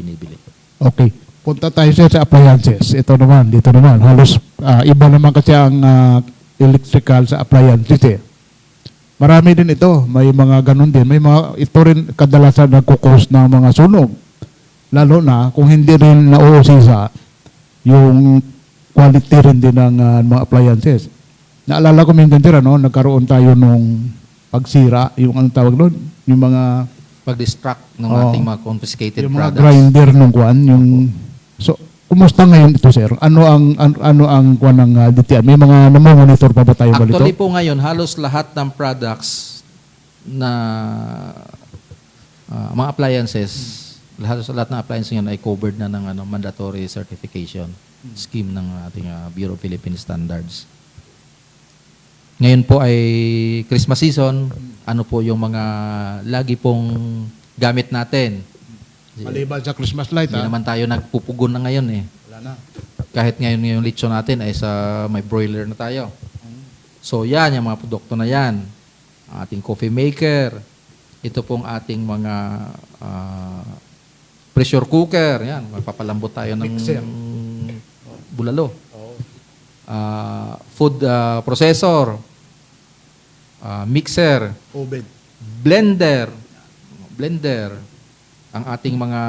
binibili. Okay. Punta tayo sir sa appliances. Ito naman, dito naman. Halos iba naman kasi ang electrical sa appliances eh. Marami din ito. May mga ganun din. May mga, ito rin kadalasan nagkukos ng mga sunog. Lalo na kung hindi rin nauusisa yung quality rin din ng mga appliances. Naalala ko minsan sir, nagkaroon tayo nung pagsira, yung anong tawag doon, yung mga Pag-distract ng ating mga confiscated yung mga products. grinder nung kuan, yung so kumusta ngayon ito sir? Ano ang kuan ng DTI? May mga monitor pa ba tayo balito? Actually po ngayon, halos lahat ng products na mga appliances, lahat ng appliances ngayon ay covered na ng mandatory certification scheme ng ating Bureau of Philippine Standards. Ngayon po ay Christmas season, ano po yung mga lagi pong gamit natin. Maliban sa Christmas light, Hindi naman tayo nagpupugon na ngayon eh. Wala na. Kahit ngayon yung lechon natin ay may broiler na tayo. So yan, yung mga produkto na yan. Ating coffee maker. Ito pong ating mga pressure cooker. Yan, magpapalambot tayo ng Mixer. bulalo. Food processor. Mixer. Oven. Blender. Ang ating mga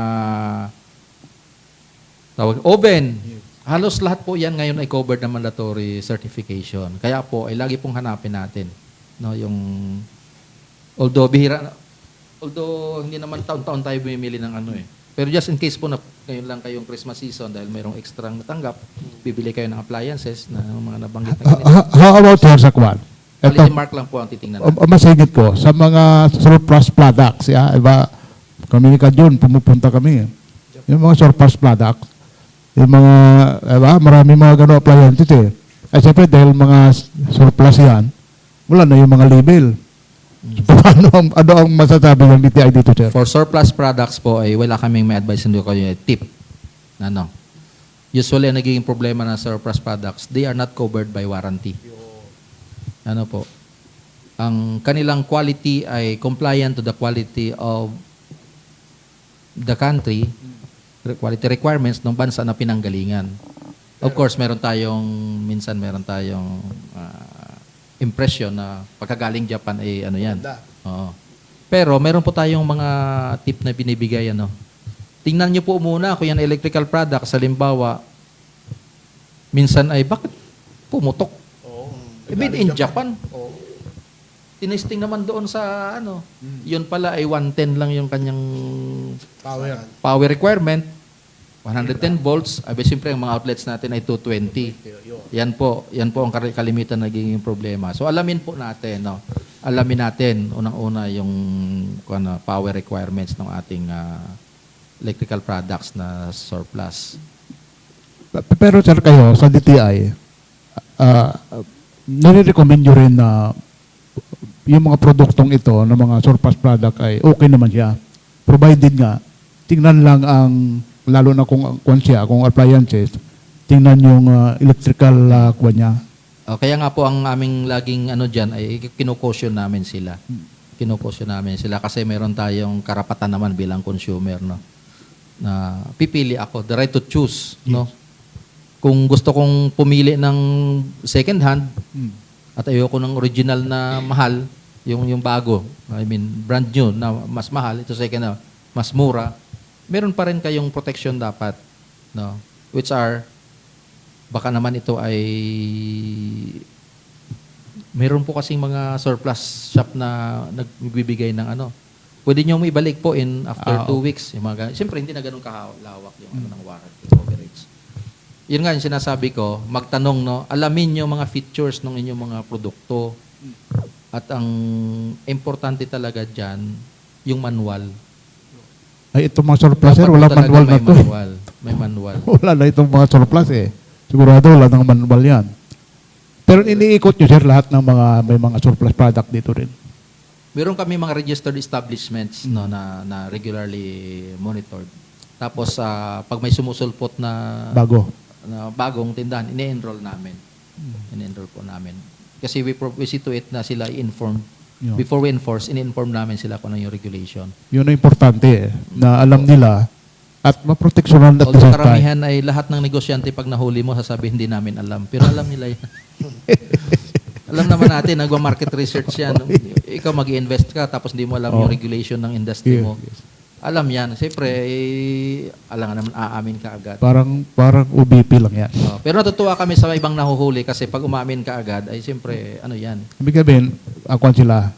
oven. Halos lahat po yan ngayon ay covered na mandatory certification. Kaya po ay lagi pong hanapin natin. No, yung although hindi naman taon-taon tayo bumimili ng Pero just in case po na ngayon lang kayong Christmas season dahil mayroong extra natanggap, bibili kayo ng appliances na mga nabanggit na ganito. How about sir sa kuan? Quality mark lang po ang titingnan natin. Masingit ko sa mga surplus products, iba kami ni Kadyon, pumupunta kami. Yung mga surplus products, yung mga, marami mga gano'ng appliances eh. Ay siyempre dahil mga surplus yan, wala na yung mga label. Ano ang masasabi ng DTI dito, sir? For surplus products po, ay wala kaming may advice hindi ko yung tip. Usually, ang nagiging problema ng surplus products, they are not covered by warranty. Ang kanilang quality ay compliant to the quality of the country, quality requirements ng bansa na pinanggalingan. Of course, minsan meron tayong impression na pagkagaling Japan ay yan. Oo. Pero meron po tayong mga tip na binibigay. Tingnan nyo po muna kung yan electrical products, halimbawa, minsan ay bakit pumutok? Made in Japan. Tinesting naman doon sa yun pala ay 110 lang yung kanyang power requirement. 110 volts. Siyempre, ang mga outlets natin ay 220. Yan po ang kalimitan naging problema. So, alamin po natin, alamin natin, unang-una, yung power requirements ng ating electrical products na surplus. Pero sir, kayo, sa DTI, nire-recommend nyo rin na yung mga produktong ito, na mga surplus product ay okay naman siya. Provided nga, tingnan lang lalo na kung appliances, tingnan yung electrical kuha niya. Kaya nga po ang aming laging dyan ay kinukosyon namin sila. Kasi meron tayong karapatan naman bilang consumer, na pipili ako, the right to choose, Kung gusto kong pumili ng second hand at ayoko ng original na mahal, yung bago, brand new na mas mahal, ito second hand, mas mura, meron pa rin kayong protection dapat, which are, baka naman ito ay, meron po kasing mga surplus shop na nagbibigay ng pwede nyo ibalik po after 2 weeks. Siyempre, hindi na ganun kalawak yung ng warranty coverage. Yun nga yung sinasabi ko, magtanong, alamin nyo mga features ng inyong mga produkto. At ang importante talaga dyan, yung manual. Ay, itong mga surplus, sir, wala manual na to. May manual. Wala na itong mga surplus eh. Sigurado wala nang manual yan. Pero iniikot nyo, sir, lahat ng may mga surplus product dito rin. Meron kami mga registered establishments na regularly monitored. Tapos, pag may sumusulpot na bagong tindahan, ini-enroll namin. In-enroll po namin. Kasi we see to it na sila i-inform. Yeah. Before we enforce, in-inform namin sila kung ano yung regulation. Yun ang importante na alam nila at maproteksyonan at the Although same time. karamihan ay lahat ng negosyante pag nahuli mo, sasabihin hindi namin alam. Pero alam nila yan. Alam naman natin, nagwa-market research yan. Ikaw mag-invest ka, tapos hindi mo alam yung regulation ng industry mo. Alam yan. Siyempre, alam nga naman, aamin ka agad. Parang UBP lang yan. Pero natutuwa kami sa ibang nahuhuli kasi pag umamin ka agad, ay siyempre, ano yan, Ibig sabihin, ako sila,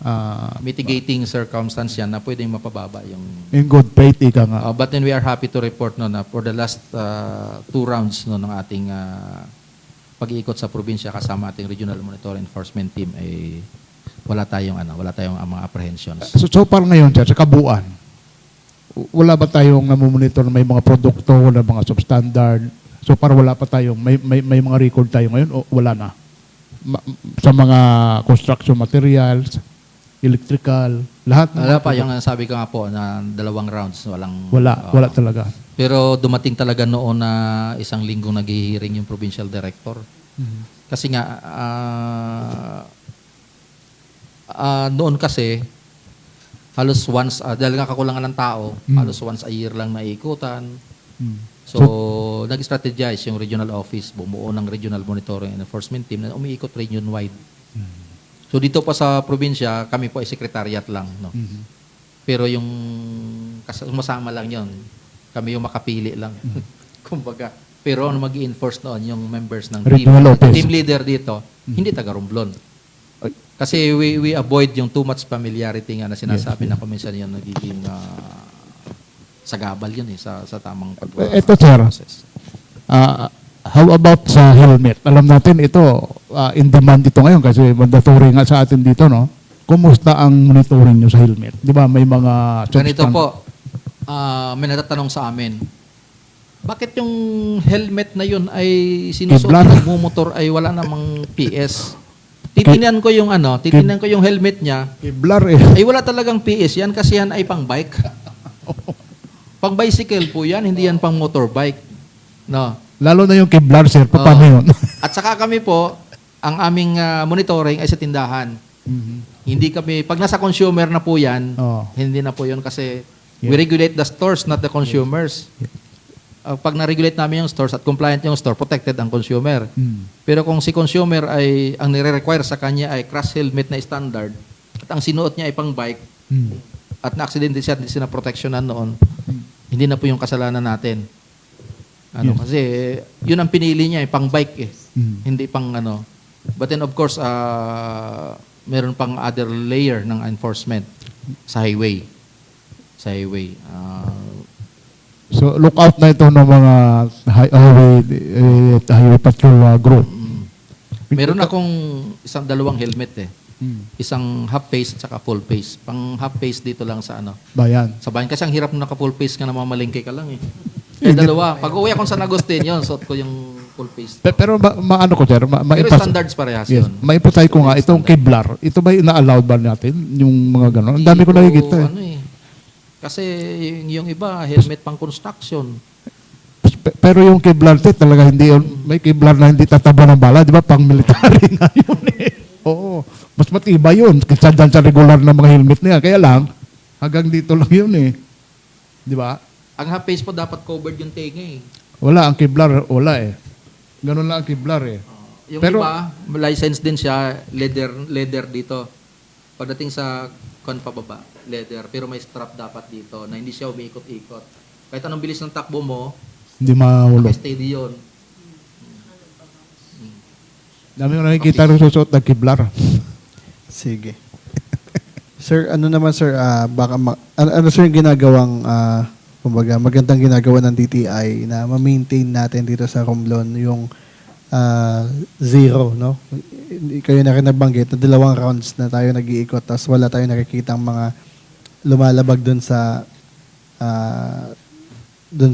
mitigating circumstance yan na pwedeng mapababa yung... in good faith, ika nga. But then we are happy to report no, na for the last 2 rounds no, ng ating pag-iikot sa probinsya kasama ating Regional Monitoring Enforcement Team ay wala tayong mga apprehensions. So far ngayon, sir, sa kabuuan, wala ba tayong namumonitor na may mga produkto, wala mga substandard? So far wala pa tayong, may mga record tayo ngayon o wala na? Sa mga construction materials, electrical, lahat. Wala pa, yung sabi ko nga po na 2 rounds, Wala talaga. Pero dumating talaga noon na isang linggo naghihiring yung provincial director. Kasi nga, noon kasi, halos once, dahil nga kakulangan ng tao, halos once a year lang naikutan. So, nag-strategize yung regional office, bumuo ng Regional Monitoring and Enforcement Team na umiikot region-wide. So, dito pa sa probinsya, kami po ay secretariat lang. No? Pero yung sumasama lang yon, kami yung makapili lang. Kumbaga. Pero ano mag-i-enforce noon, yung members ng team leader dito, hindi taga-Romblon. Kasi we avoid yung too much familiarity nga na sinasabi na kuminsan yun nagiging sagabal yun sa tamang Ito, sir. How about sa helmet? Alam natin ito, in demand ito ngayon kasi mandatory nga sa atin dito, no? Kumusta ang monitoring nyo sa helmet? Di ba may mga... Ganito po, may natatanong sa amin, bakit yung helmet na yun ay sinusuot ng nagmumotor ay wala namang PS? Titingnan ko yung helmet niya. Kevlar eh. Ay wala talagang PS yan kasi yan ay pang bike. Pang bicycle po yan, hindi yan pang motorbike. No. Lalo na yung Kevlar, sir. Paano yun? At saka kami po, ang aming monitoring ay sa tindahan. Hindi kami, pag nasa consumer na po yan, hindi na po yun kasi we regulate the stores, not the consumers. Pag na-regulate namin yung stores at compliant yung store, protected ang consumer. Pero kung si consumer ay, ang nire-require sa kanya ay crash helmet na standard, at ang sinuot niya ay pang bike, at na-accident siya, hindi siya na-protectionan noon, hindi na po yung kasalanan natin. Kasi yun ang pinili niya, pang bike eh. Hindi pang ano. But then of course, meron pang other layer ng enforcement sa highway. So look out na ito ng mga highway patrol group. Meron akong dalawang helmet eh. Isang half face at saka full face. Pang half face dito lang sa Bayan. Sa bayan. Kasi ang hirap na naka-full face ka na mamalingke ka lang eh. Dalawa. Pag uwi akong San Agustin yun, suot ko yung full face. Pero maano ko, sir? Pero standards parehas yun. Maipatay ko nga, itong Kevlar, ito ba ina-allowed ba natin? Yung mga gano'n? Ang dami ko nakikita eh. Kasi yung iba, helmet pang construction. Pero yung Kevlar, talaga hindi yun. May Kevlar na hindi tataba ng bala, di ba? Pang military nga yun eh. Oo. Mas matibay yun. Kaysa dyan sa regular na mga helmet niya. Kaya lang, hanggang dito lang yun eh. Di ba? Ang half face po dapat covered yung tenga eh. Wala, ang Kevlar, wala eh. Ganun lang ang Kevlar eh. Yung iba, license din siya, leather dito. Pagdating sa pababa, leather, pero may strap dapat dito na hindi siya umiikot-ikot. Kahit anong bilis ng takbo mo, hindi mahulog. steady yun. Dami ko nakikita rin susuot ng Kevlar. Sige. Sir, ano naman sir, ano sir yung ginagawang, kumbaga, magandang ginagawa ng DTI na ma-maintain natin dito sa Romblon yung zero, no? Kayo na rin nabanggit na 2 rounds na tayo nag-iikot tapos wala tayong nakikitang mga lumalabag dun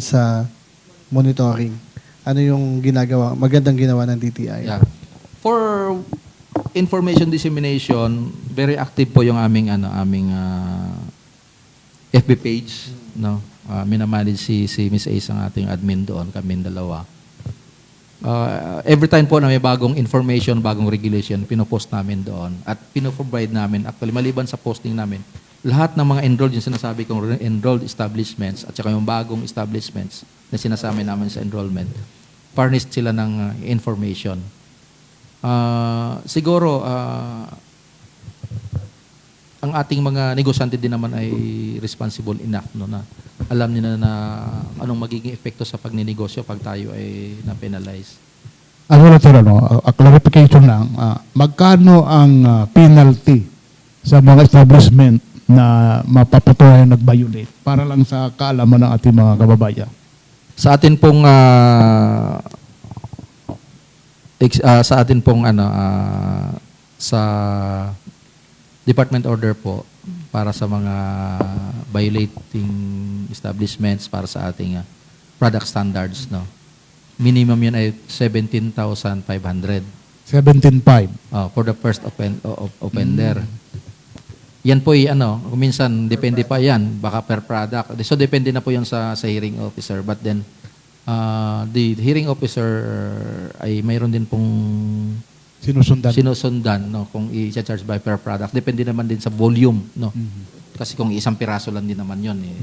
sa monitoring. Ano yung magandang ginawa ng DTI? Yeah. For information dissemination, very active po yung aming FB page, no. Minamanage si Miss Ace ang ating admin doon, kami dalawa. Every time po na may bagong information, bagong regulation, pinopost namin doon at pinoprovide namin, actually maliban sa posting namin, lahat ng mga enrolled, yung sinasabi kong enrolled establishments at saka yung bagong establishments na sinasama namin sa enrollment, furnished sila ng information. Siguro, ang ating mga negosyante din naman ay responsible enough no, na alam nila na anong magiging epekto sa pagninegosyo pag tayo ay na-penalize. Ano lang sir, a clarification lang, magkano ang penalty sa mga establishment na mapapatunayan nag-violate para lang sa kaalaman ng ating mga kababayan? Sa atin pong sa department order po para sa mga violating establishments para sa ating product standards, no. Minimum yun ay 17,500 17.5. for the first offender. Yan po ay minsan depende pa yan, baka per product. So depende na po yan sa hearing officer, but then the hearing officer ay mayroon din pong sinusundan no, kung i-charge by per product. Depende naman din sa volume, no. Kasi kung isang piraso lang din naman 'yon eh.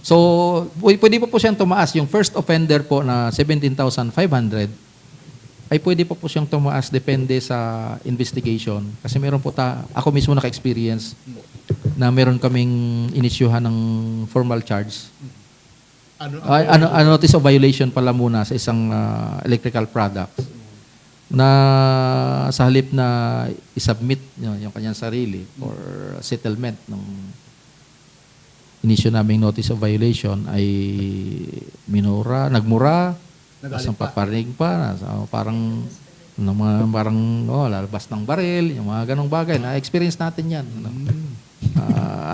So, pwede po siyang tumaas. Yung first offender po na 17,500 ay pwede po siyang tumaas depende sa investigation. Kasi meron po ako mismo naka-experience na meron kaming inisyuhan ng formal charge. Notice of violation pala muna sa isang electrical product na sa halip na isubmit yung kanyang sarili for settlement ng inisyu naming notice of violation ay nagmura, isang paparinig pa, parang lalabas ng baril, yung mga ganong bagay. Na-experience natin yan.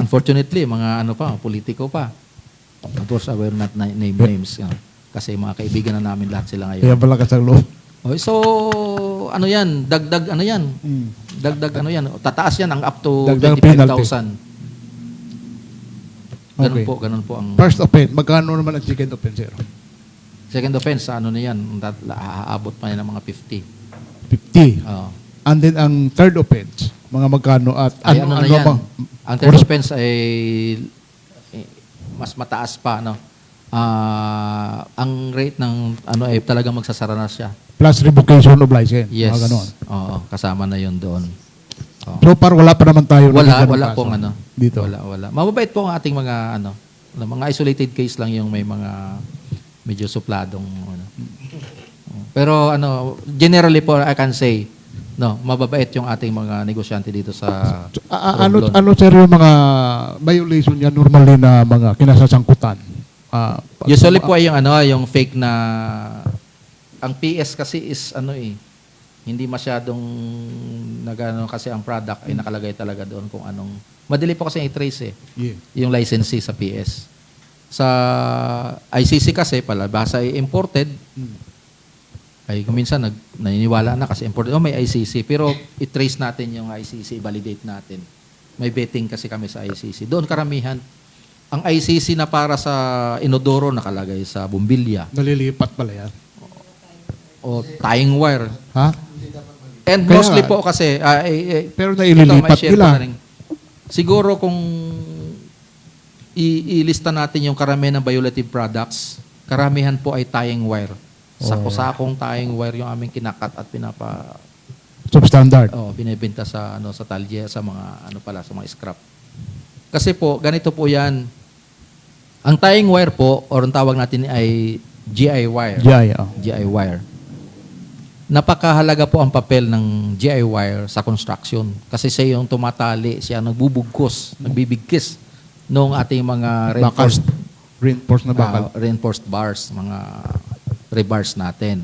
Unfortunately, mga politiko pa. Of course, I will not name names. Kasi mga kaibigan na namin lahat sila ngayon. Kaya pala kasang loob. Okay, so, dagdag tataas yan ang up to 25,000. Ganun po ang... First offense, magkano naman ang second offense, sir? Second offense, aabot pa yan ng mga 50. 50. And then ang third offense, mga magkano at ano yan? Ang third offense ay mas mataas pa, no? Ang rate ng ay talagang magsasara na siya. Plus revocation of license. Yes. Mga ganon. Oo, kasama na yun doon. So far wala pa naman tayo wala pong dito. Wala. Mababait po ang ating mga mga isolated case lang yung may mga medyo supladong Pero generally po I can say mababait yung ating mga negosyante dito sa ano sir yung mga violation niya normally na mga kinasasangkutan? Usually po ay yung fake na ang PS kasi is hindi masyadong kasi ang product ay nakalagay talaga doon kung anong madali po kasi i-trace yung licensee sa PS. Sa ICC kasi palabasa ay imported. Ay minsan naniniwala na kasi imported may ICC pero i-trace natin yung ICC, validate natin. May vetting kasi kami sa ICC. Doon karamihan ang ICC na para sa inodoro nakalagay sa bumbilya. Nalilipat pala yan. O tying wire. Ha? And Kaya mostly po kasi pero naililipat nila. Siguro kung ilista natin yung karamihan ng violative products, karamihan po ay tying wire. Sako-sakong tying wire yung aming kinakat at substandard. binebenta sa sa talye sa mga sa mga scrap. Kasi po ganito po 'yan. Ang tying wire po or ang tawag natin ay GI wire. GI wire. Napakahalaga po ang papel ng GI wire sa construction kasi siya yung tumatali, siya nagbubugkos, nagbibigkis ng ating mga reinforced na bakal. Reinforced bars, mga rebars natin.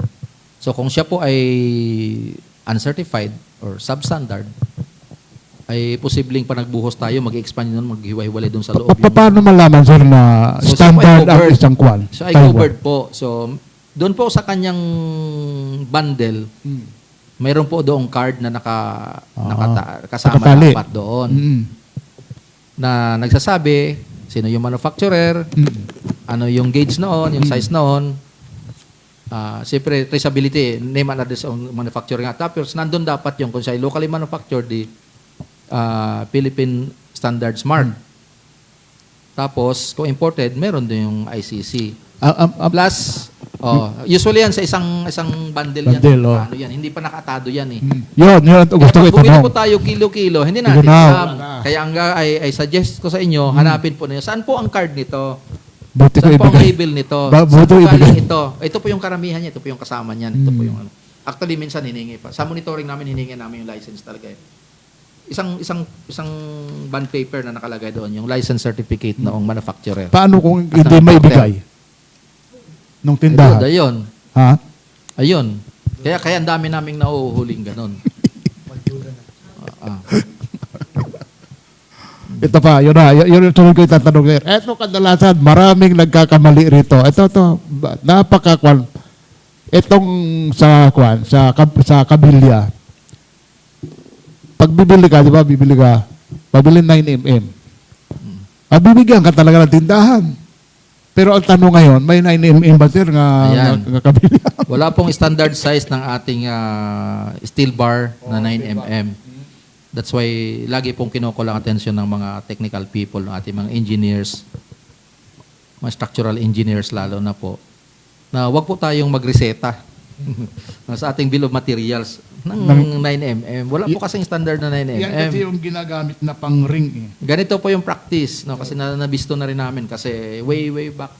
So kung siya po ay uncertified or substandard, ay posibleng pa nagbuhos tayo, mag-expand yun, maghiwa-hiwalay doon sa loob. Paano malaman sir na standard ang isang kwan? So ay covered po. So doon po sa kanyang bundle, mayroon po doong card na kasama na apat doon. Na nagsasabi, sino yung manufacturer, ano yung gauge noon, yung size noon. Siyempre, traceability, name and address ng manufacturer nga. Tapos, nandun dapat yung kung siya locally manufactured, Philippine standards mark. Tapos, kung imported, meron din yung ICC. Plus, usually yan sa isang bundle yan. Bundle, oh. Ano yan. Hindi pa nakatado yan eh. Yun, gusto ko Kaya pag bumili itanong. po tayo kilo-kilo, hindi natin Igunaw. alam. Kaya ang I suggest ko sa inyo, hanapin po ninyo, saan po ang card nito? Buti ko Saan po ang ibigay. label nito? Buti Saan ko po galing ibigay. ito? Ito po yung karamihan niya, ito po yung kasama niyan, ito po yung ano. Actually, minsan hiningi pa. Sa monitoring namin, hiningi namin yung license talaga eh. Isang bond paper na nakalagay doon, yung license certificate noong manufacturer. Paano kung At hindi ang maibigay? Nung tindahan? Ayun. Ha? Ayun. Kaya ang dami naming nauhuling ganun. Ito pa, yun na. Yun yung tuloy ko itatanong sir. Ito kadalasan, maraming nagkakamali rito. Ito, napaka-kwan. Itong sa kabilya. Pag bibili ka, di ba, pabili 9mm. Bibigyan ka talaga ng tindahan. Pero ang tanong ngayon, may 9mm ba sir Ayan. nga kabilya? Wala pong standard size ng ating steel bar na 9mm. That's why lagi pong kinukulang atensyon ng mga technical people, ng ating mga engineers, mga structural engineers lalo na po, na wag po tayong magreseta sa ating bill of materials ng 9mm. Wala po kasing standard na 9mm. Yan kasi yung ginagamit na pang ring eh. Ganito po yung practice, no? Kasi nabisto na rin namin kasi way back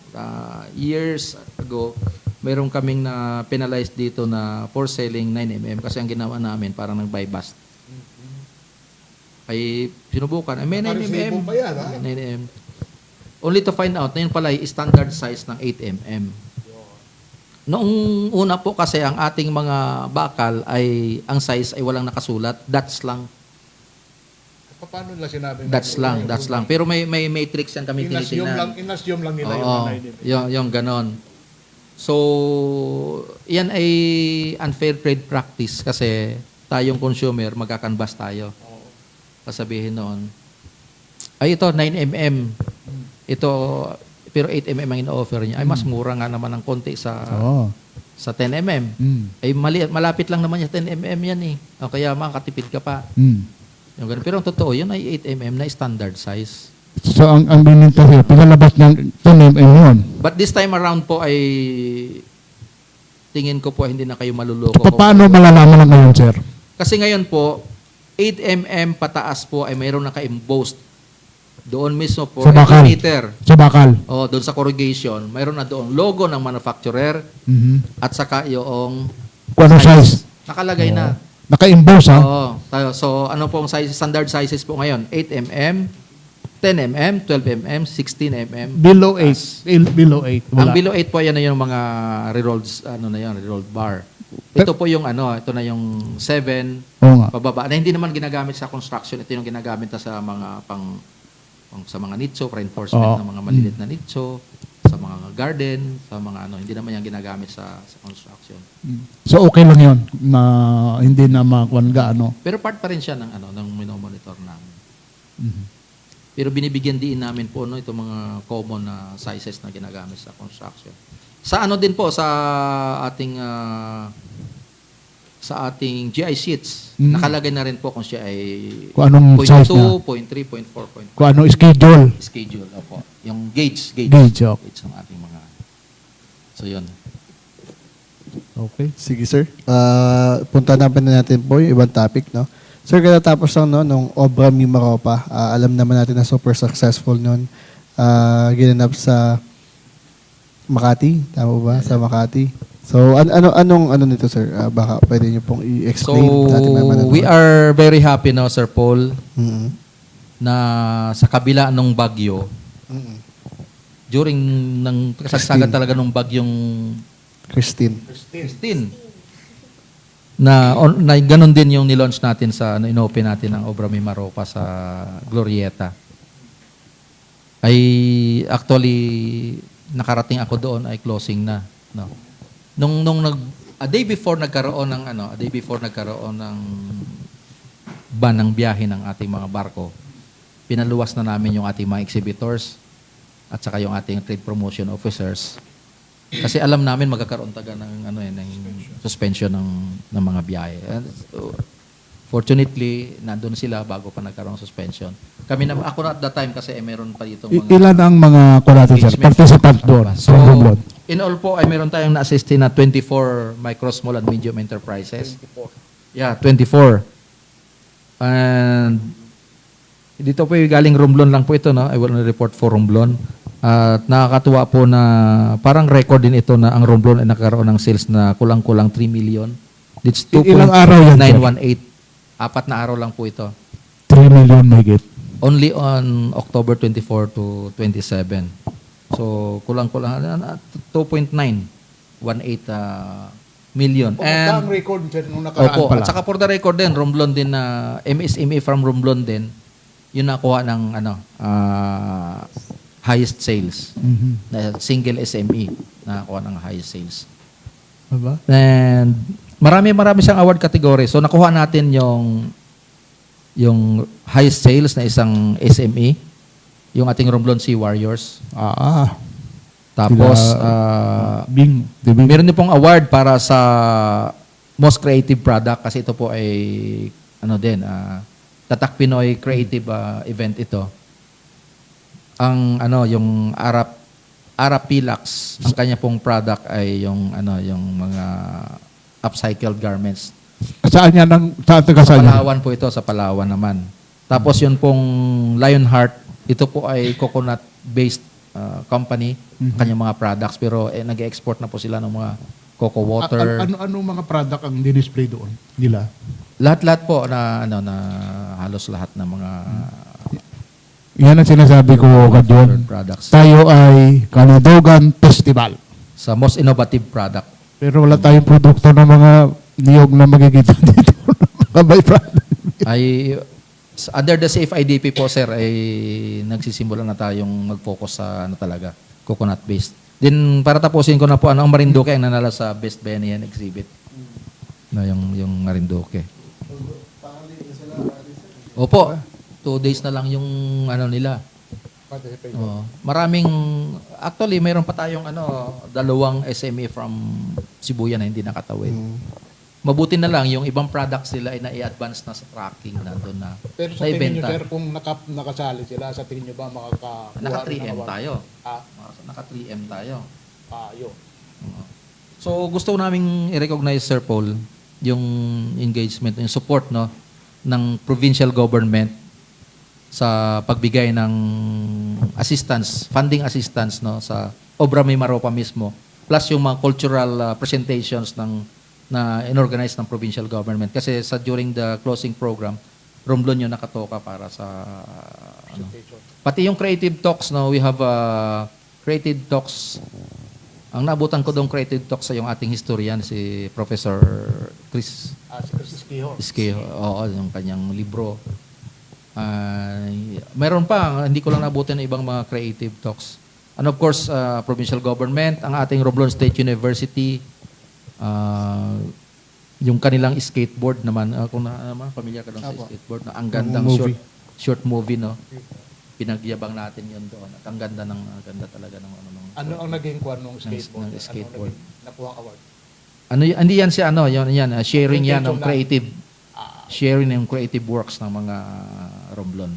years ago, mayroon kaming na penalized dito na for selling 9mm kasi ang ginawa namin parang nag-buy bust. Ay sinubukan, ay may 9mm. 9mm. Only to find out na yun pala ay standard size ng 8mm. Noong una po kasi ang ating mga bakal ay ang size ay walang nakasulat, dots lang. Paano nila sinabi? Dots lang. Pero may matrix yan kami tinitingnan. Inassume lang nila Oo, yung ganon. So, yan ay unfair trade practice kasi tayong consumer, magkakanbas tayo. Sasabihin noon, ay ito, 9mm. Ito, pero 8mm ang in-offer niya. Ay, mas mura nga naman ng konti sa 10mm. Ay, malapit lang naman yung 10mm yan eh. O kaya makakatipid ka pa. Yung ganun. Pero ang totoo, yun ay 8mm na standard size. So, ang bininta sir, pinalabas ng 10mm yun. But this time around po ay tingin ko po hindi na kayo maluloko. Paano malalaman lang ngayon, sir? Kasi ngayon po, 8mm pataas po ay mayroon naka-embossed. Doon mismo po, Sa bakal. meter. Sa bakal. O, doon sa corrugation, mayroon na doon logo ng manufacturer at saka yung Kung anong size? nakalagay na. Naka-emboss ha? Oo. So, ano pong size, standard sizes po ngayon? 8mm, 10mm, 12mm, 16mm. Below 8. Below 8. Ang below 8 po, yan na yung mga rerolled, rerolled bar. Ito po yung ito na yung 7, Oo nga. pababa. Na hindi naman ginagamit sa construction, ito yung ginagamit na sa mga sa mga nicho, for enforcement ng mga malilit na nicho, sa mga garden, sa mga hindi naman yan ginagamit sa construction. So okay lang yun na hindi na makuan gaano. Pero part pa rin siya ng minomonitor namin. Pero binibigyan din namin po itong mga common na sizes na ginagamit sa construction. Sa din po sa ating GI sheets, nakalagay na rin po kung siya ay Kung anong 0.2, size niya. 0.3, 0.4, 0.5. Kung ano schedule. Schedule, opo. Yung gauge. Gauge, okay. Gauge ng ating mga... So, yun. Okay. Sige, sir. Punta natin po yung ibang topic, no? Sir, katatapos lang, no, nung Obra Mimaropa, alam naman natin na super successful nun. Ginanap sa Makati, tama ba? Sa Makati. So, anong nito, sir? Baka pwede niyo pong i-explain. So, we are very happy now, Sir Paul, na sa kabila ng bagyo, during ng kasagsagan talaga ng bagyong Christine. na ganun din yung nilaunch natin sa inopen natin ng Obra Mimaropa sa Glorieta. Ay actually nakarating ako doon ay closing na, no. A day before nagkaroon ng ban ng biyahe ng ating mga barko, pinaluwas na namin yung ating mga exhibitors at saka yung ating trade promotion officers. Kasi alam namin magkakaroon taga ng suspension ng mga biyahe. And, Fortunately, nandun sila bago pa nagkaroon ng suspension. Kami na, ako na at that time kasi meron pa dito Ilan ang mga kurate, sir? engagement. Participant doon So, sa Romblon? in all po ay meron tayong na-assist na 24 micro, small, and medium enterprises. 24. Yeah, 24. And dito po yung galing Romblon lang po ito, no? I will report for Romblon. At nakakatuwa po na parang record din ito na ang Romblon ay nagkaroon ng sales na kulang-kulang 3 million. It's Ilang araw yan, sir? 2.918. 4 na araw lang po ito. 3 million mahigit. Only on October 24 to 27. So, kulang-kulang 2.918 million. Ang And record, sir, nung nakaraan opo, pala. at saka for the record din, Romblon din na MSME from Romblon din, yun nakuha ng highest sales. Mhm. Na single SME nakakuha ng highest sales. Diba? And marami siyang award category. So nakuha natin yung highest sales na isang SME, yung ating Romblon Sea Warriors. Tapos Bing. meron din pong award para sa most creative product kasi ito po ay Tatak Pinoy creative event ito. Ang yung Arap Pilax, ang kanya pong product ay yung mga upcycled garments. Saan yan? Saan taga-saan yan? Palawan po ito, sa Palawan naman. Tapos yun pong Lionheart, ito po ay coconut-based company, kanyang mga products, pero nag-export na po sila ng mga coco water. Ano mga product ang dinisplay doon nila? Lahat-lahat po na halos lahat ng mga Yan ang sinasabi ko doon. products. Tayo ay Kanadogan Festival. Sa most innovative product. Pero wala tayong produkto ng mga niyog na magkikita dito. Mga byproduct. Ay under the CFIDP po, sir, ay nagsisimula na tayong mag-focus sa talaga, coconut-based. Then para tapusin ko na po, ang Marinduque ang nanalo sa Best Bayanihan Exhibit. Na yung Marinduque. Opo, 2 days na lang yung nila. Actually, mayroon pa tayong 2 SME from Sibuyan na hindi nakatawid. Mabuti na lang yung ibang products nila ay na-i-advance na sa tracking na doon na Pero sa na tingin nyo, ibenta. sir, kung nakasali sila, sa tingin nyo ba makakakuha? Naka 3M tayo. Ah, Naka 3M tayo. yun. So gusto naming i-recognize, Sir Paul, yung engagement, yung support ng provincial government sa pagbigay ng assistance, funding assistance sa Obra Mimaropa mismo, plus yung mga cultural presentations na inorganize ng provincial government. Kasi during the closing program, Romblon yung nakatoka para sa pati yung creative talks, we have creative talks. Ang naabutan ko doon creative talks sa yung ating historian, si Professor Chris Si Francisco. Isquejo. Oo, yung kanyang libro. Meron pa, hindi ko lang nabutin ng ibang mga creative talks. And of course, provincial government, ang ating Romblon State University, yung kanilang skateboard naman, kung pamilyar ka doon sa skateboard, ang gandang Movie. short movie, pinagyabang natin yun doon. At ang ganda talaga ng Ano ang naging kwan ng skateboard? ng skateboard. Nakuha award? Hindi yan sharing yan ng Intention creative. Sharing ng creative works ng mga Romblon.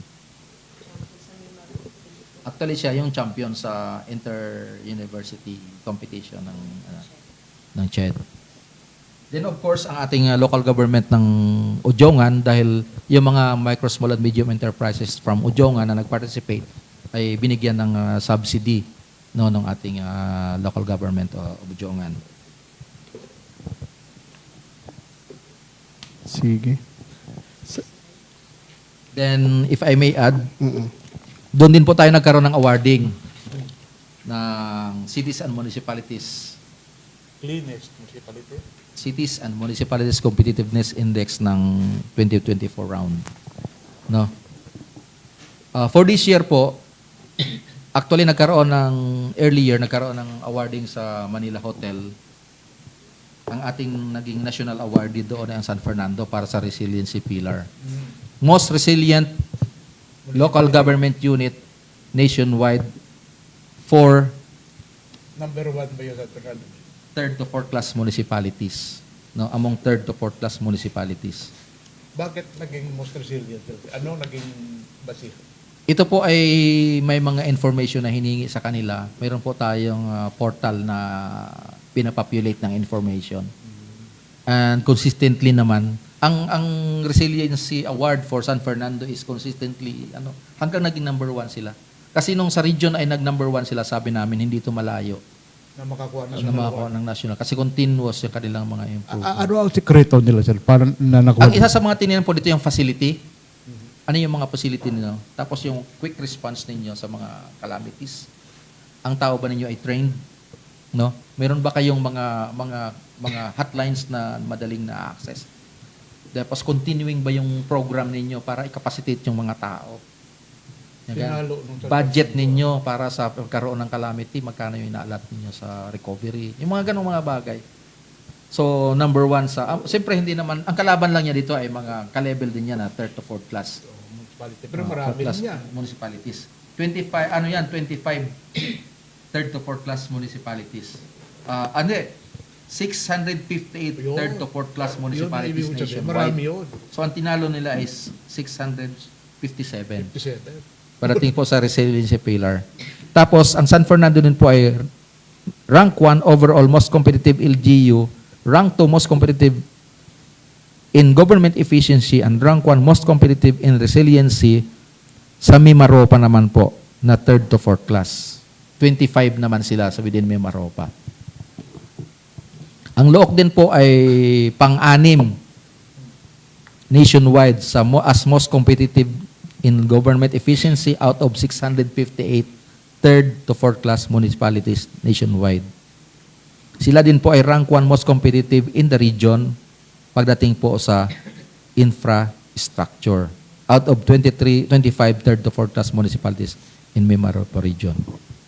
Actually, siya yung champion sa inter-university competition ng CHED. Then of course, ang ating local government ng Ujongan, dahil yung mga micro, small, and medium enterprises from Ujongan na nag-participate ay binigyan ng subsidy ng ating local government of Ujongan. Sige. Then, if I may add, doon din po tayo nagkaroon ng awarding ng cities and municipalities. Cleanest municipality? Cities and Municipalities Competitiveness Index ng 2024 round. For this year po, actually nagkaroon ng awarding sa Manila Hotel. Ang ating naging national awardee doon ay ang San Fernando para sa resiliency pillar. Most resilient local government unit nationwide for Number 1 ba yun sa Fernando? 3rd to 4th class municipalities. Among 3rd to 4th class municipalities. Bakit naging most resilient? Ano naging base? Ito po ay may mga information na hiningi sa kanila. Mayroon po tayong portal na pinapopulate ng information. And consistently naman, ang Resiliency Award for San Fernando is consistently, hanggang naging number 1 sila. Kasi nung sa region ay nag-number 1 sila, sabi namin, hindi ito malayo Na makakuha na makakuha ng national. Kasi continuous yung kanilang mga improvement. ano ang sikreto nila, sir? Para na nakuha? Ang isa sa mga tininan po dito yung facility. Ano yung mga facility ninyo? Tapos yung quick response ninyo sa mga calamities. Ang tao ba ninyo ay trained? No? Meron ba kayong mga hotlines na madaling na-access? Tapos continuing ba yung program ninyo para i-capacitate yung mga tao? Budget ninyo para sa pagkaroon ng calamity, magkano yung inaalat ninyo sa recovery? Yung mga ganong mga bagay. So, number 1 siyempre hindi naman, ang kalaban lang niya dito ay mga ka-level din yan na 3rd to 4th class. Pero marami din yan. Municipalities. 25, 3rd to 4th class municipalities. 658 Yun. 3rd to 4th class municipalities Yun, ibig sabihin, nationwide. marami yun. So, ang tinalo nila is 657. 57. Parating po sa resiliency pillar. Tapos, ang San Fernando din po ay rank 1 overall most competitive LGU, rank 2 most competitive in government efficiency, and rank 1 most competitive in resiliency. Sa Mimaropa naman po, na 3rd to 4th class. 25 naman sila sa within Mimaropa. Ang Look din po ay pang-anim nationwide as most competitive in government efficiency out of 658 3rd to 4th class municipalities nationwide. Sila din po ay rank 1 most competitive in the region pagdating po sa infrastructure out of 25 3rd to 4th class municipalities in Mimaropa region.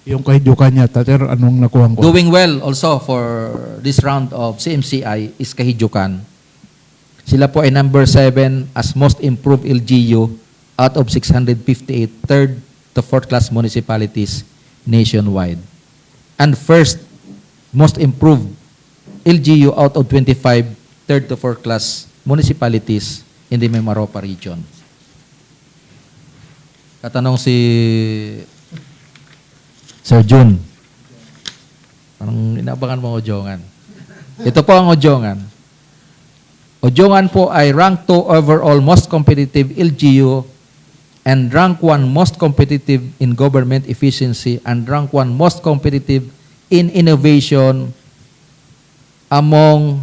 Yung kahidyukan niya, sir, anong nakuha ko? Doing well also for this round of CMCI is Kahijukan. Sila po ay number 7 as most improved LGU out of 658 3rd to 4th class municipalities nationwide. And first most improved LGU out of 25 3rd to 4th class municipalities in the Mimaropa region. Katanong si Sir Jun. Parang inaabangan mo Ojongan. Ito po ang Ojongan. Ojongan po ay rank 2 overall most competitive LGU and rank 1 most competitive in government efficiency and rank 1 most competitive in innovation among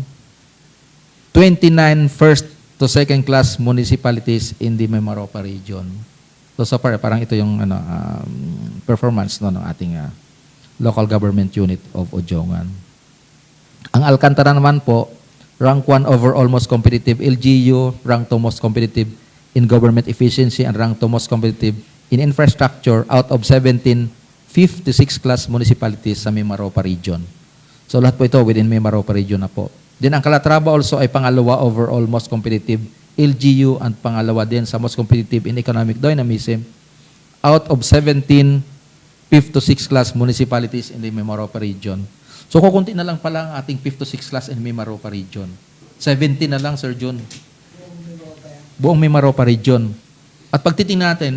29 first to second class municipalities in the Mimaropa region. So far, parang ito yung performance ng ating local government unit of Ojongan. Ang Alcantara naman po, rank 1 overall most competitive LGU, rank 2 most competitive in government efficiency, and rank 2 most competitive in infrastructure out of 17 5th to 6th class municipalities sa Mimaropa region. So lahat po ito within Mimaropa region na po. Then ang Calatrava also ay pangalawa overall most competitive LGU and pangalawa din sa most competitive in economic dynamism out of 17 5th to 6th class municipalities in the Mimaropa region. So kukunti na lang pala ang ating 5th to 6th class in Mimaropa region. 17 na lang, Sir Jun. Buong Mimaropa region. At pagtitingnan natin,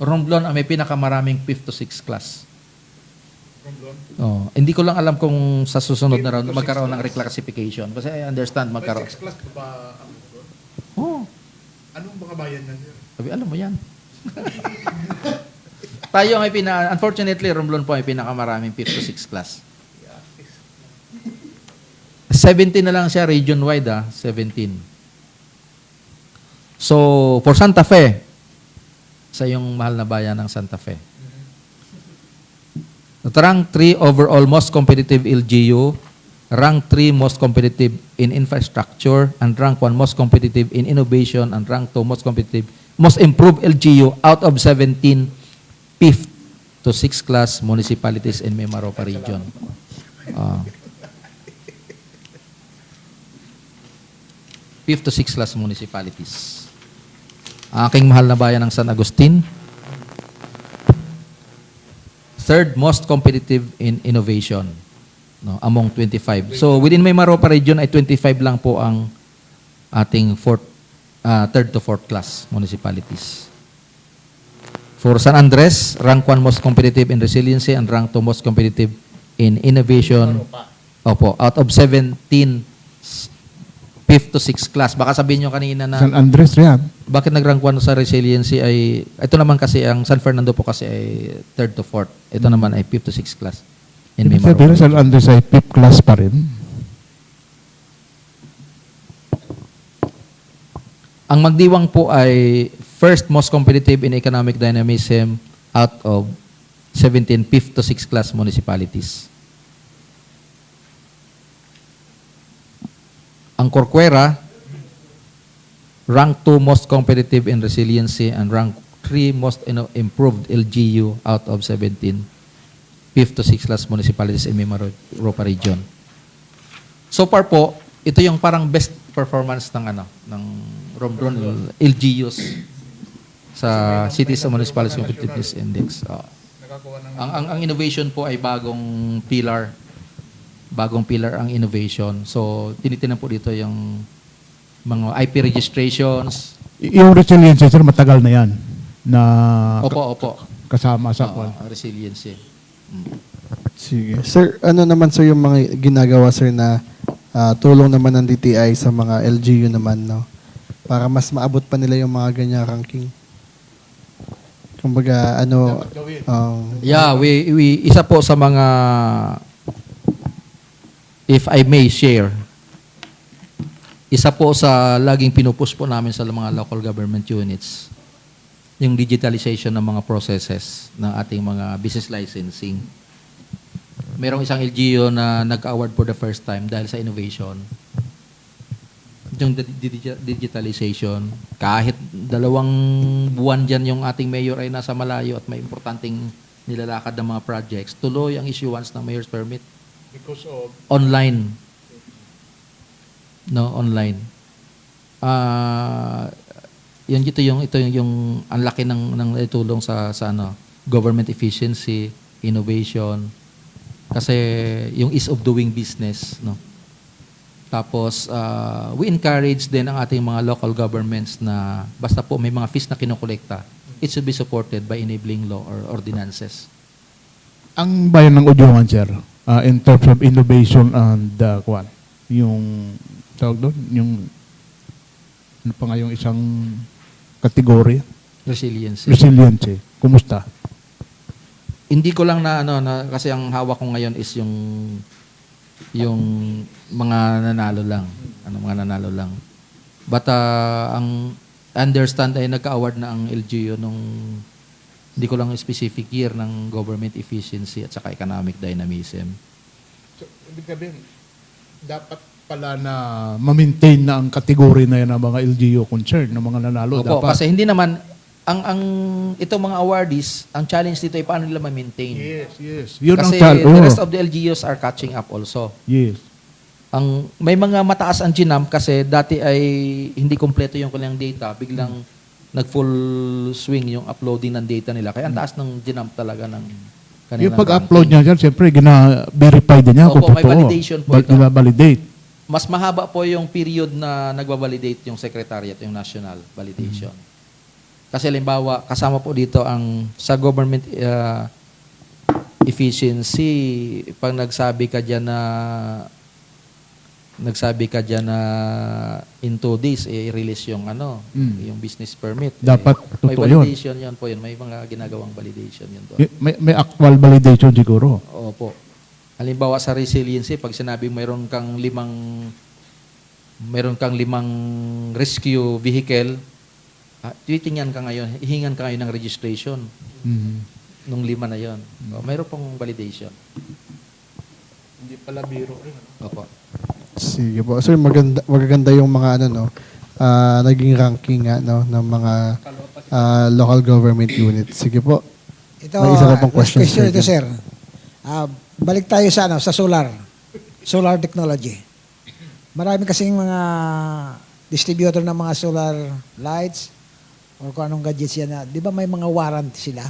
Romblon ang may pinakamaraming 5th to 6th class. Oh, hindi ko lang alam kung sa susunod na round magkaroon ng reclassification. Kasi I understand magkaroon. 6 class ba ang Oh, anong mga bayan na yun? sabi, alam mo yan. Tayo ang unfortunately, Romblon po ay pinakamaraming 5th to 6th class. 17 na lang siya region-wide, 17. So, for Santa Fe, sa iyong mahal na bayan ng Santa Fe. Rank 3 overall most competitive LGU, rank 3 most competitive in infrastructure, and rank 1 most competitive in innovation, and rank 2 most competitive, most improved LGU out of 17 5th to 6th class municipalities in Mimaropa region. 5th to 6th class municipalities. Aking mahal na bayan ng San Agustin. Third most competitive in innovation, no, among 25. So within Mimaropa region ay 25 lang po ang ating fourth third to fourth class municipalities. For San Andres, rank 1 most competitive in resiliency and rank 2 most competitive in innovation. Opo, out of 17, 5th to 6th class. Baka sabihin nyo kanina na, San Andres yan. bakit nag-rank 1 sa resiliency ay, ito naman kasi, ang San Fernando po kasi ay third to fourth. Ito naman ay 5th to 6th class. In Ibig Mimaropa. sabihin, San Andres ay 5th class pa rin. Ang Magdiwang po ay first most competitive in economic dynamism out of 17 5th to 6th class municipalities. Ang Corcuera, rank 2 most competitive in resiliency and rank 3 most improved LGU out of 17 5th to 6th class municipalities in Mimaropa region. So far po, ito yung parang best performance ng Romblon LGUs sa Cities and Municipalities Competitiveness Index. Ang innovation po ay bagong pillar ang innovation. So, tinitingnan po dito yung mga IP registrations. Yung resiliency, sir, matagal na yan. Na Opo. kasama sa Resiliency. Sige. Sir, ano naman sir yung mga ginagawa sir na tulong naman ng DTI sa mga LGU naman, no? Para mas maabot pa nila yung mga ganyang ranking. Kumbaga, Yeah, we isa po sa mga, if I may share, isa po sa laging pinupush po namin sa mga local government units, yung digitalization ng mga processes ng ating mga business licensing. Merong isang LGU na nag-award for the first time dahil sa innovation. Yung digitalization, kahit 2 buwan dyan yung ating mayor ay nasa malayo at may importanteng nilalakad ng mga projects, tuloy ang issuance ng mayor's permit. Because of Online. No, online. Ito yung ang laki ng itulong sa government efficiency, innovation. Kasi yung ease of doing business, no. Tapos we encourage din ang ating mga local governments na basta po may mga fees na kinokolekta, it should be supported by enabling law or ordinances. ang bayan ng Udyongan, sir, in terms of innovation and yung tawag doon, yung ano pa nga yung isang kategory? Resiliency. Resiliency. Kumusta? Hindi ko lang na kasi ang hawak ko ngayon is yung mga nanalo lang. Mga nanalo lang. But ang understand ay nagka-award na ang LGU nung hindi ko lang specific year ng government efficiency at saka economic dynamism. So, ibig sabihin, dapat pala na ma-maintain na ang kategory na yan ng mga LGU concern, ng mga nanalo. Opo, dapat. kasi hindi naman itong mga awardees, ang challenge dito ay paano nila ma-maintain. Yes. Yun Kasi ang the rest of the LGUs are catching up also. Yes. May mga mataas ang GNAM kasi dati ay hindi kompleto yung kanilang data, biglang nag-full swing yung uploading ng data nila. Kaya ang taas ng GNAM talaga ng kanilang Yung pag-upload niya dyan, siyempre, gina-verify din niya kung Opo, totoo. may validation po ito. Validate. Mas mahaba po yung period na nagbabalidate yung secretariat, yung national validation. Kasi halimbawa, kasama po dito sa government efficiency, pag nagsabi ka dyan na in 2 days i-release yung yung business permit. Dapat may totoo yun. validation yun po yun. May mga ginagawang validation yun doon. May actual validation siguro. Opo. Halimbawa sa resiliency, pag sinabing mayroon kang 5 rescue vehicle, titingnan ka ngayon, hihingan ka ngayon ng registration nung 5 na yon. Mayroon pong validation. Hindi pala biro rin. Opo. Sige po. Sir, magaganda yung mga naging ranking ng mga local government unit. Sige po. Ito, May isa pa pong last question, ito, sir. sir. Balik tayo sa solar technology. Marami kasing mga distributor ng mga solar lights or kung anong gadgets yan. Di ba may mga warranty sila?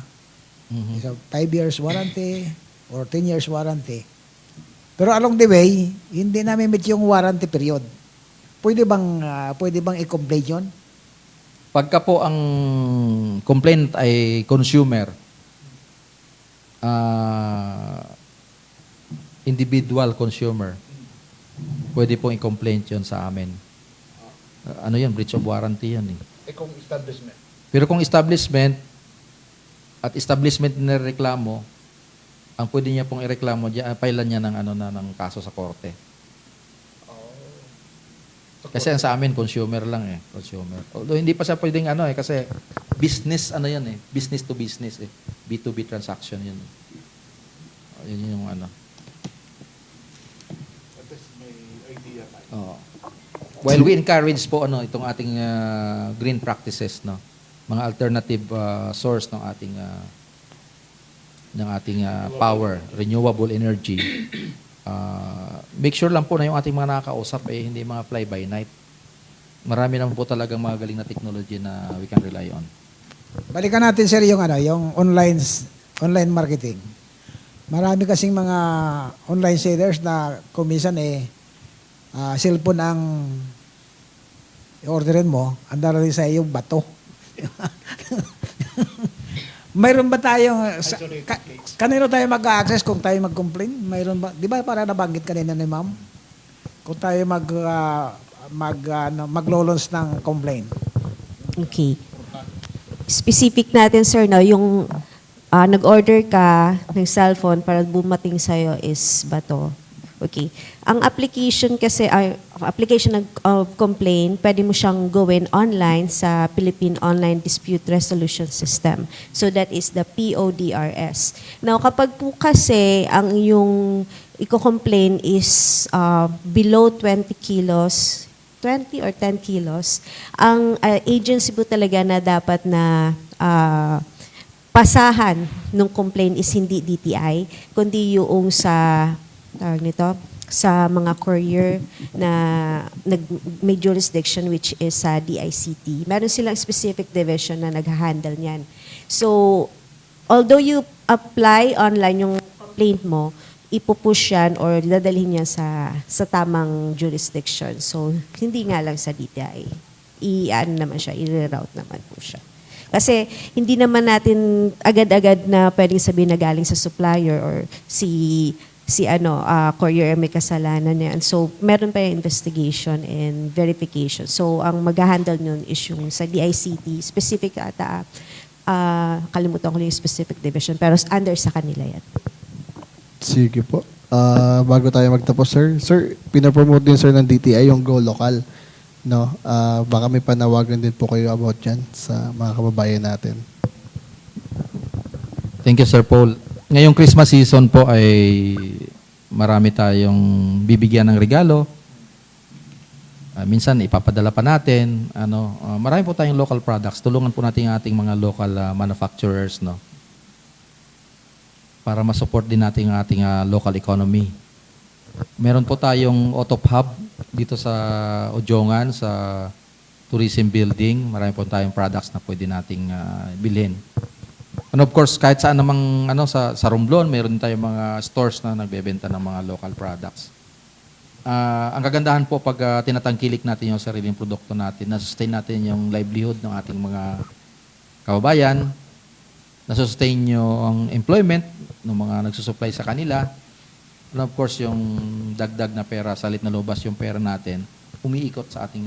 So, 5 years warranty or 10 years warranty. Pero along the way, hindi namin meet yung warranty period. Pwede bang i-complete yun? Pagka po ang complaint ay consumer, individual consumer, pwede pong i-complaint yun sa amin. Ano yan? Breach of warranty yan eh. Kung establishment. Pero kung establishment at establishment na reklamo, ang pwede niya pong ireklamo, pailan niya ng kaso sa korte. Kasi ang sa amin, consumer lang eh. Consumer. Although hindi pa siya pwedeng kasi business, yan eh. Business to business eh. B2B transaction yun. Yun yung Oo. While we encourage po itong ating green practices, mga alternative source ng ating power, renewable energy. Make sure lang po na yung ating mga nakakausap hindi mga fly by night. Marami naman po talagang mga galing na technology na we can rely on. Balikan natin sir yung yung online marketing. Marami kasing mga online sellers na kumisan cellphone ang i-orderin mo, ang darating sa iyo bato. Mayroon ba tayong kanino tayo mag-access kung tayo mag-complain? Mayroon ba? 'Di ba para nabanggit kanina ni Ma'am? Kung tayo maglo-launch ng complaint. Okay. Specific natin, sir, yung nag-order ka ng cellphone para bumating sa'yo is bato. Okay. Ang application kasi, application of complaint, pwede mo siyang gawin online sa Philippine Online Dispute Resolution System. So that is the PODRS. Now, kapag po kasi ang yung i-complain is below 20 kilos, 20 or 10 kilos, ang agency po talaga na dapat na pasahan ng complaint is hindi DTI, kundi yung sa sa mga courier na may jurisdiction which is sa DICT. Meron silang specific division na nag-handle niyan. So, although you apply online yung complaint mo, ipupush yan or dadalhin niya sa tamang jurisdiction. So, hindi nga lang sa DTI. Naman siya, i-reroute naman po siya. Kasi hindi naman natin agad-agad na pwedeng sabihin na galing sa supplier or si courier may kasalanan yan. So, meron pa yung investigation and verification. So, ang mag-handle nun is yung sa DICT, specific ata, kalimutan ko yung specific division, pero under sa kanila yan. Sige po. Bago tayo magtapos, sir. Sir, pinapromote din sir ng DTI yung Go Local. No? Baka may panawagan din po kayo about yan sa mga kababayan natin. Thank you, Sir Paul. Ngayong Christmas season po ay marami tayong bibigyan ng regalo. Minsan ipapadala pa natin. Marami po tayong local products. Tulungan po natin ang ating mga local manufacturers, para ma-support din natin ang ating local economy. Meron po tayong Otop Hub dito sa Ojongan, sa tourism building. Marami po tayong products na pwede nating bilhin. And of course, kahit saan namang sa Romblon, meron tayong mga stores na nagbebenta ng mga local products. Ang kagandahan po pag tinatangkilik natin yung sariling produkto natin, na-sustain natin yung livelihood ng ating mga kababayan, na-sustain yung employment ng mga nagsusupply sa kanila, and of course, yung dagdag na pera, salit na lobas yung pera natin, umiikot sa ating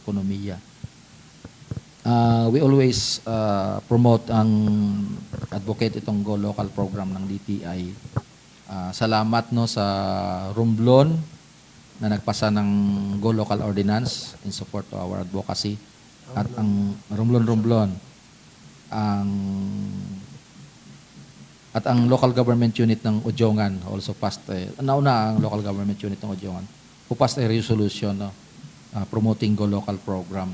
ekonomiya. We always promote advocate itong Go Local program ng DTI. Salamat sa Romblon na nagpasa ng Go Local Ordinance in support to our advocacy. At ang Romblon, at ang local government unit ng Ojongan also passed, nauna ang local government unit ng Ojongan, who passed a resolution promoting Go Local program.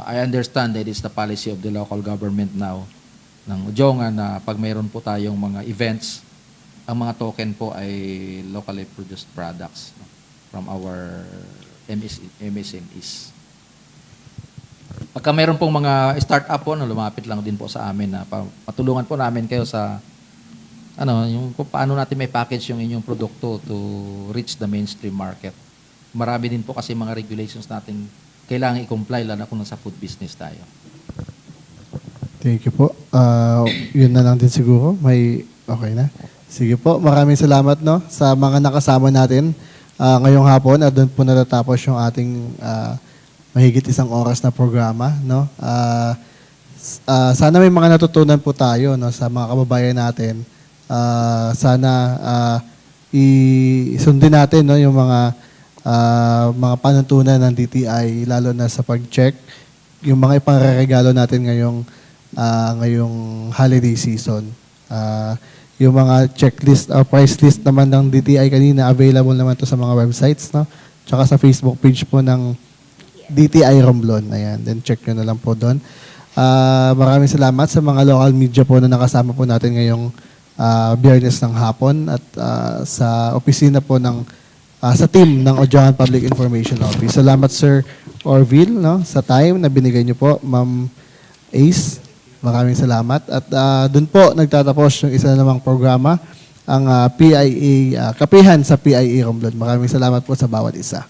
I understand that it's the policy of the local government now ng Ojongan na pag mayroon po tayong mga events, ang mga token po ay locally produced products from our MSMEs. Pagka mayroon pong mga start-up po, lumapit lang din po sa amin na patulungan po namin kayo sa yung kung paano natin may package yung inyong produkto to reach the mainstream market. Marami din po kasi mga regulations nating kailangan i-comply lalo na kung nasa food business tayo. Thank you po. Yun na lang din siguro. Okay na. Sige po, maraming salamat no sa mga nakasama natin ngayong hapon at doon po natatapos yung ating mahigit 1 oras na programa no. Sana may mga natutunan po tayo no sa mga kababayan natin. Sana isundin natin no yung mga panuntunan ng DTI lalo na sa pag-check yung mga ipanregalo natin ngayong holiday season. Yung mga checklist or price list naman ng DTI kanina, available naman to sa mga websites, no? Tsaka sa Facebook page po ng DTI Romblon. Ayan, then check nyo na lang po doon. Maraming salamat sa mga local media po na nakasama po natin ngayong Biyernes ng hapon at sa opisina po sa team ng Odiakan Public Information Office. Salamat Sir Orville no, sa time na binigay nyo po, Ma'am Ace. Maraming salamat. At doon po nagtatapos yung isa na namang programa, ang PIA, Kapihan sa PIA Romblon. Maraming salamat po sa bawat isa.